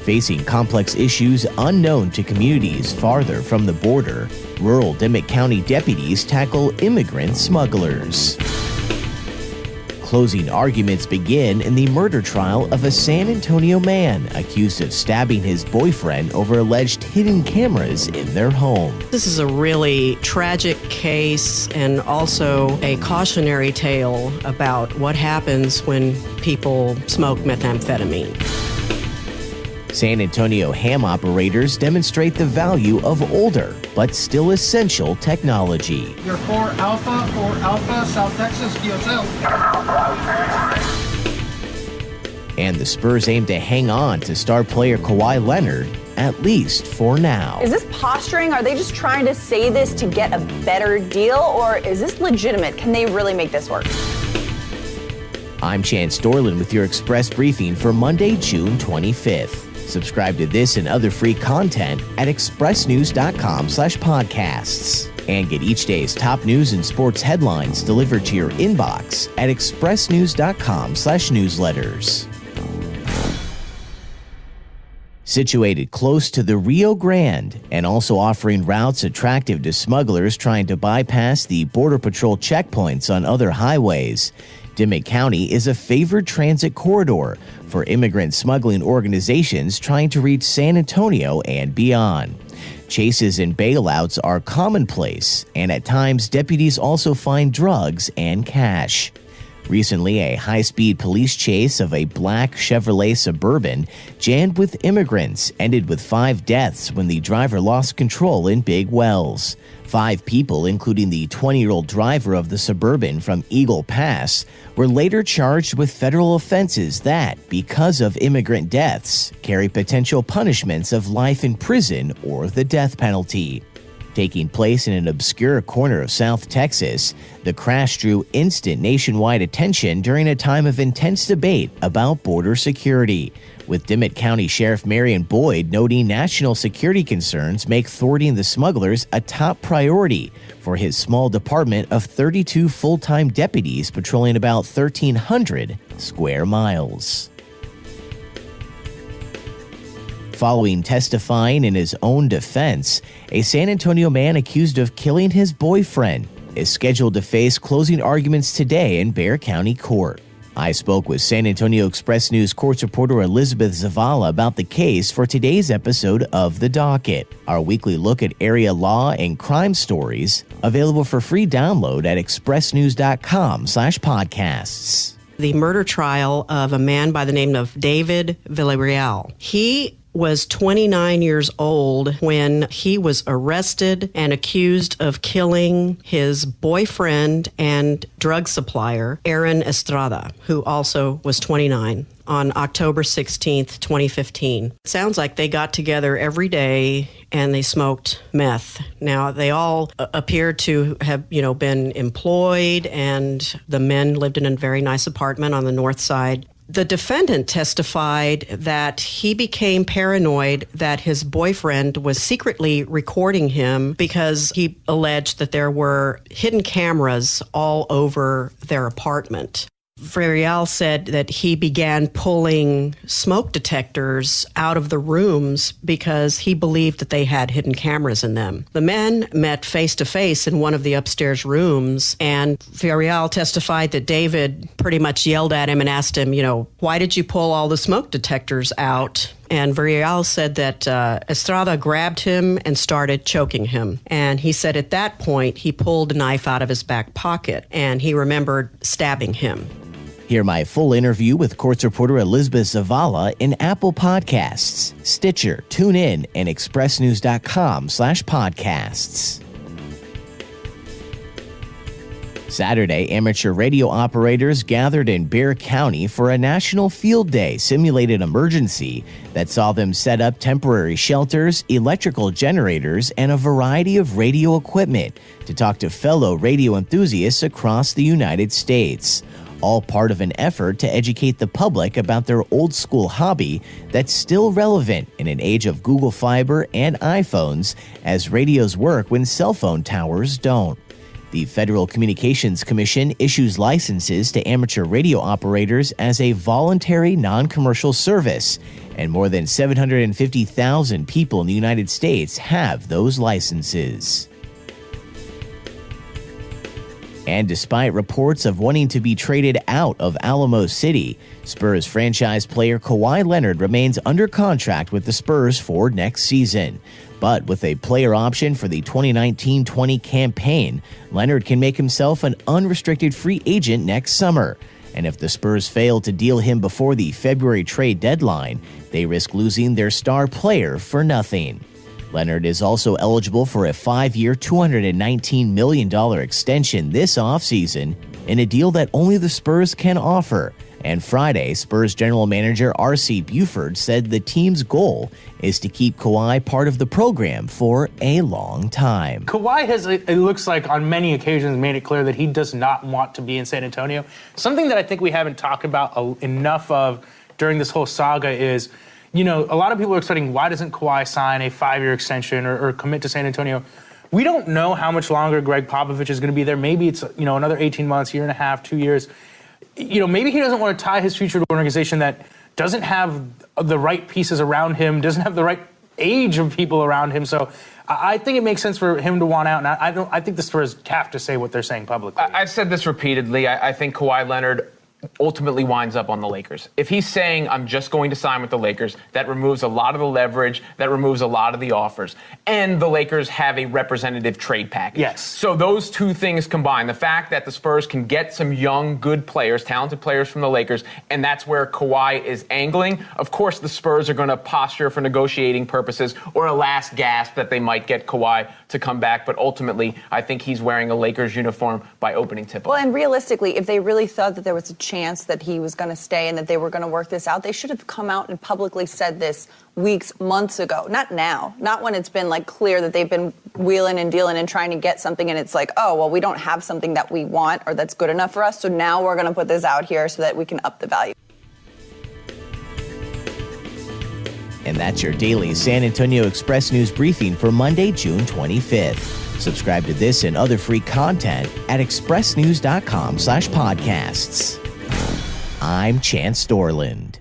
Facing complex issues unknown to communities farther from the border, rural Dimmit County deputies tackle immigrant smugglers. Closing arguments begin in the murder trial of a San Antonio man accused of stabbing his boyfriend over alleged hidden cameras in their home. This is a really tragic case and also a cautionary tale about what happens when people smoke methamphetamine. San Antonio ham operators demonstrate the value of older but still essential technology. You're 4 Alpha, South Texas, QSL. And the Spurs aim to hang on to star player Kawhi Leonard, at least for now. Is this posturing? Are they just trying to say this to get a better deal? Or is this legitimate? Can they really make this work? I'm Chance Dorland with your Express Briefing for Monday, June 25th. Subscribe to this and other free content at expressnews.com/podcasts. And get each day's top news and sports headlines delivered to your inbox at expressnews.com/newsletters. Situated close to the Rio Grande and also offering routes attractive to smugglers trying to bypass the Border Patrol checkpoints on other highways, Dimmit County is a favored transit corridor for immigrant smuggling organizations trying to reach San Antonio and beyond. Chases and bailouts are commonplace, and at times deputies also find drugs and cash. Recently, a high-speed police chase of a black Chevrolet Suburban jammed with immigrants ended with 5 deaths when the driver lost control in Big Wells. 5 people, including the 20-year-old driver of the Suburban from Eagle Pass, were later charged with federal offenses that, because of immigrant deaths, carry potential punishments of life in prison or the death penalty. Taking place in an obscure corner of South Texas, the crash drew instant nationwide attention during a time of intense debate about border security, with Dimmit County Sheriff Marion Boyd noting national security concerns make thwarting the smugglers a top priority for his small department of 32 full-time deputies patrolling about 1,300 square miles. Following testifying in his own defense, a San Antonio man accused of killing his boyfriend is scheduled to face closing arguments today in Bexar County Court. I spoke with San Antonio Express News courts reporter Elizabeth Zavala about the case for today's episode of The Docket, our weekly look at area law and crime stories, available for free download at expressnews.com/podcasts. The murder trial of a man by the name of David Villarreal. He was 29 years old when he was arrested and accused of killing his boyfriend and drug supplier, Aaron Estrada, who also was 29, on October 16th, 2015. It sounds like they got together every day and they smoked meth. Now, they all appeared to have, been employed, and the men lived in a very nice apartment on the north side. The defendant testified that he became paranoid that his boyfriend was secretly recording him because he alleged that there were hidden cameras all over their apartment. Villarreal said that he began pulling smoke detectors out of the rooms because he believed that they had hidden cameras in them. The men met face-to-face in one of the upstairs rooms, and Villarreal testified that David pretty much yelled at him and asked him, why did you pull all the smoke detectors out? And Villarreal said that Estrada grabbed him and started choking him. And he said at that point, he pulled a knife out of his back pocket, and he remembered stabbing him. Hear my full interview with courts reporter Elizabeth Zavala in Apple Podcasts, Stitcher, TuneIn, and expressnews.com/podcasts. Saturday, amateur radio operators gathered in Bexar County for a National Field Day simulated emergency that saw them set up temporary shelters, electrical generators, and a variety of radio equipment to talk to fellow radio enthusiasts across the United States. All part of an effort to educate the public about their old-school hobby that's still relevant in an age of Google Fiber and iPhones, as radios work when cell phone towers don't. The Federal Communications Commission issues licenses to amateur radio operators as a voluntary non-commercial service, and more than 750,000 people in the United States have those licenses. And despite reports of wanting to be traded out of Alamo City, Spurs franchise player Kawhi Leonard remains under contract with the Spurs for next season. But with a player option for the 2019-20 campaign, Leonard can make himself an unrestricted free agent next summer. And if the Spurs fail to deal him before the February trade deadline, they risk losing their star player for nothing. Leonard is also eligible for a 5-year, $219 million extension this offseason in a deal that only the Spurs can offer. And Friday, Spurs general manager R.C. Buford said the team's goal is to keep Kawhi part of the program for a long time. Kawhi has, it looks like, on many occasions made it clear that he does not want to be in San Antonio. Something that I think we haven't talked about enough of during this whole saga is, you know, a lot of people are expecting, why doesn't Kawhi sign a 5-year extension or commit to San Antonio? We don't know how much longer Greg Popovich is going to be there. Maybe it's, you know, another 18 months, year and a half, 2 years. You know, maybe he doesn't want to tie his future to an organization that doesn't have the right pieces around him, doesn't have the right age of people around him. So I think it makes sense for him to want out. And I think the Spurs have to say what they're saying publicly. I've said this repeatedly. I think Kawhi Leonard ultimately winds up on the Lakers. If he's saying, I'm just going to sign with the Lakers, that removes a lot of the leverage, that removes a lot of the offers. And the Lakers have a representative trade package. Yes. So those two things combined, the fact that the Spurs can get some young, good players, talented players from the Lakers, and that's where Kawhi is angling. Of course, the Spurs are going to posture for negotiating purposes or a last gasp that they might get Kawhi to come back. But ultimately, I think he's wearing a Lakers uniform by opening tip-off. Well, and realistically, if they really thought that there was a chance that he was going to stay and that they were going to work this out, they should have come out and publicly said this weeks, months ago. Not now. Not when it's been like clear that they've been wheeling and dealing and trying to get something and it's like, oh, well, we don't have something that we want or that's good enough for us, so now we're going to put this out here so that we can up the value. And that's your daily San Antonio Express News briefing for Monday, June 25th. Subscribe to this and other free content at expressnews.com/podcasts. I'm Chance Dorland.